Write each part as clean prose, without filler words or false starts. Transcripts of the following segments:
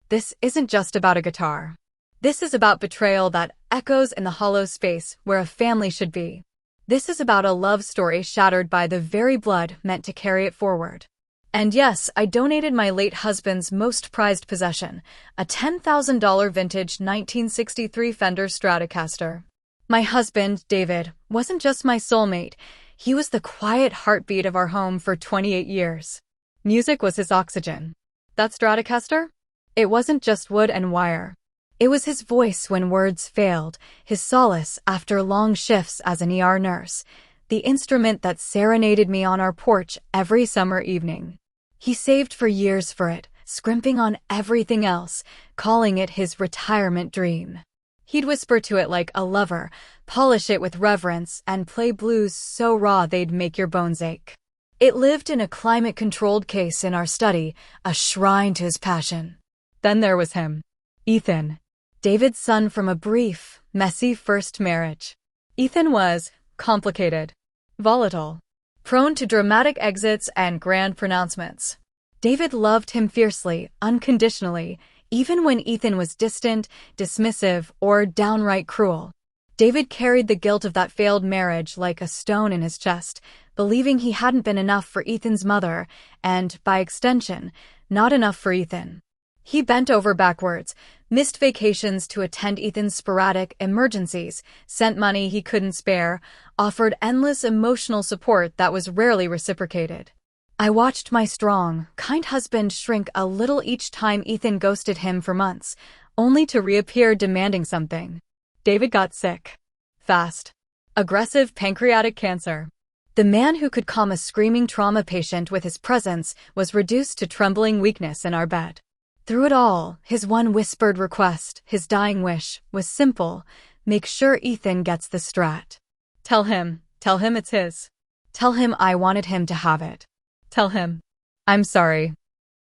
this isn't just about a guitar. This is about betrayal that echoes in the hollow space where a family should be. This is about a love story shattered by the very blood meant to carry it forward. And yes, I donated my late husband's most prized possession, a $10,000 vintage 1963 Fender Stratocaster. My husband, David, wasn't just my soulmate. He was the quiet heartbeat of our home for 28 years. Music was his oxygen. That Stratocaster? It wasn't just wood and wire. It was his voice when words failed, his solace after long shifts as an ER nurse, the instrument that serenaded me on our porch every summer evening. He saved for years for it, scrimping on everything else, calling it his retirement dream. He'd whisper to it like a lover, polish it with reverence, and play blues so raw they'd make your bones ache. It lived in a climate-controlled case in our study, a shrine to his passion. Then there was him, Ethan, David's son from a brief, messy first marriage. Ethan was complicated, volatile, prone to dramatic exits and grand pronouncements. David loved him fiercely, unconditionally, even when Ethan was distant, dismissive, or downright cruel. David carried the guilt of that failed marriage like a stone in his chest, believing he hadn't been enough for Ethan's mother, and, by extension, not enough for Ethan. He bent over backwards, missed vacations to attend Ethan's sporadic emergencies, sent money he couldn't spare, offered endless emotional support that was rarely reciprocated. I watched my strong, kind husband shrink a little each time Ethan ghosted him for months, only to reappear demanding something. David got sick. Fast. Aggressive pancreatic cancer. The man who could calm a screaming trauma patient with his presence was reduced to trembling weakness in our bed. Through it all, his one whispered request, his dying wish, was simple: make sure Ethan gets the Strat. Tell him it's his. Tell him I wanted him to have it. Tell him, I'm sorry.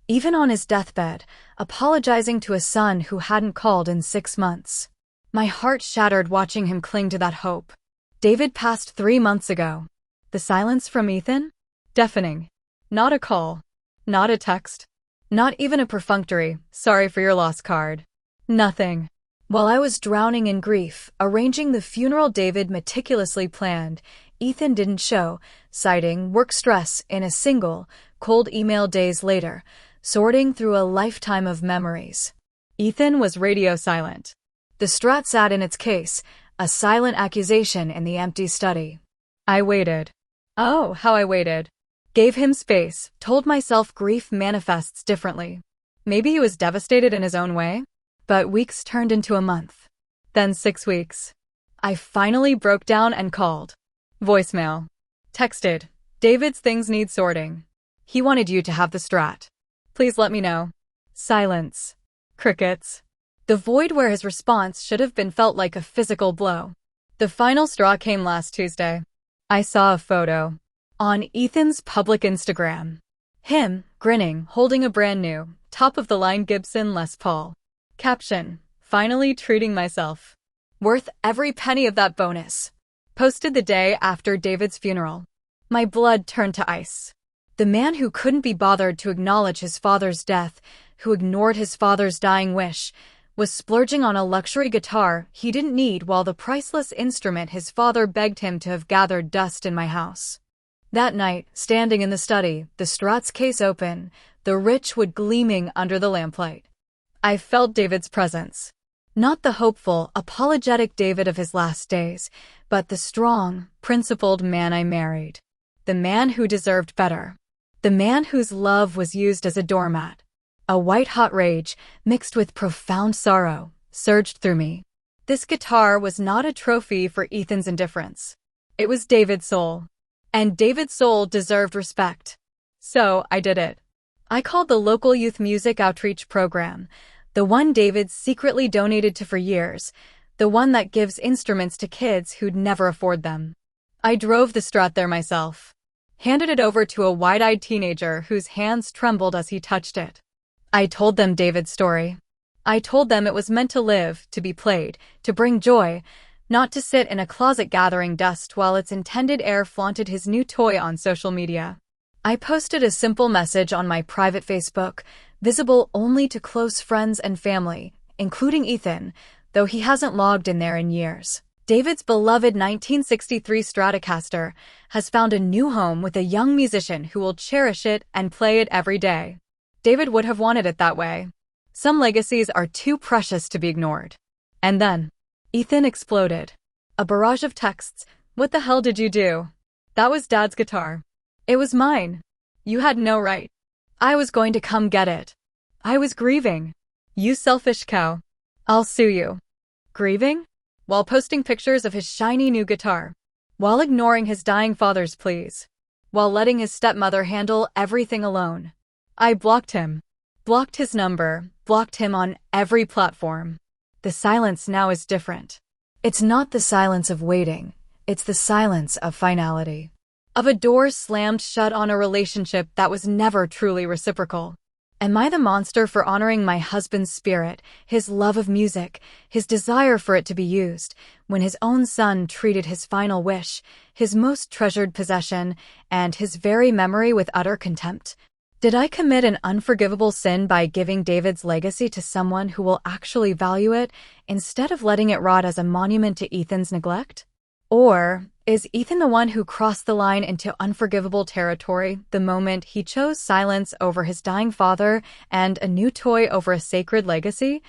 Even on his deathbed, apologizing to a son who hadn't called in 6 months. My heart shattered watching him cling to that hope. David passed 3 months ago. The silence from Ethan? Deafening. Not a call. Not a text. Not even a perfunctory, sorry for your loss card. Nothing. While I was drowning in grief, arranging the funeral David meticulously planned, Ethan didn't show, citing work stress in a single, cold email days later, sorting through a lifetime of memories. Ethan was radio silent. The Strat sat in its case, a silent accusation in the empty study. I waited. Oh, how I waited. Gave him space, told myself grief manifests differently. Maybe he was devastated in his own way? But weeks turned into a month. Then 6 weeks. I finally broke down and called. Voicemail. Texted. David's things need sorting. He wanted you to have the Strat. Please let me know. Silence. Crickets. The void where his response should have been felt like a physical blow. The final straw came last Tuesday. I saw a photo. On Ethan's public Instagram. Him, grinning, holding a brand new, top-of-the-line Gibson Les Paul. Caption, finally treating myself. Worth every penny of that bonus. Posted the day after David's funeral. My blood turned to ice. The man who couldn't be bothered to acknowledge his father's death, who ignored his father's dying wish, was splurging on a luxury guitar he didn't need while the priceless instrument his father begged him to have gathered dust in my house. That night, standing in the study, the Strat's case open, the rich wood gleaming under the lamplight. I felt David's presence. Not the hopeful, apologetic David of his last days, but the strong, principled man I married. The man who deserved better. The man whose love was used as a doormat. A white-hot rage, mixed with profound sorrow, surged through me. This guitar was not a trophy for Ethan's indifference. It was David's soul. And David's soul deserved respect. So, I did it. I called the local youth music outreach program, the one David secretly donated to for years, the one that gives instruments to kids who'd never afford them. I drove the Strat there myself. Handed it over to a wide-eyed teenager whose hands trembled as he touched it. I told them David's story. I told them it was meant to live, to be played, to bring joy, not to sit in a closet gathering dust while its intended heir flaunted his new toy on social media. I posted a simple message on my private Facebook, visible only to close friends and family, including Ethan, though he hasn't logged in there in years. David's beloved 1963 Stratocaster has found a new home with a young musician who will cherish it and play it every day. David would have wanted it that way. Some legacies are too precious to be ignored. And then, Ethan exploded. A barrage of texts. "What the hell did you do? That was Dad's guitar. It was mine. You had no right. I was going to come get it. I was grieving. You selfish cow. I'll sue you." Grieving? While posting pictures of his shiny new guitar. While ignoring his dying father's pleas. While letting his stepmother handle everything alone. I blocked him. Blocked his number. Blocked him on every platform. The silence now is different. It's not the silence of waiting. It's the silence of finality. Of a door slammed shut on a relationship that was never truly reciprocal. Am I the monster for honoring my husband's spirit, his love of music, his desire for it to be used, when his own son treated his final wish, his most treasured possession, and his very memory with utter contempt? Did I commit an unforgivable sin by giving David's legacy to someone who will actually value it, instead of letting it rot as a monument to Ethan's neglect? Or is Ethan the one who crossed the line into unforgivable territory the moment he chose silence over his dying father and a new toy over a sacred legacy?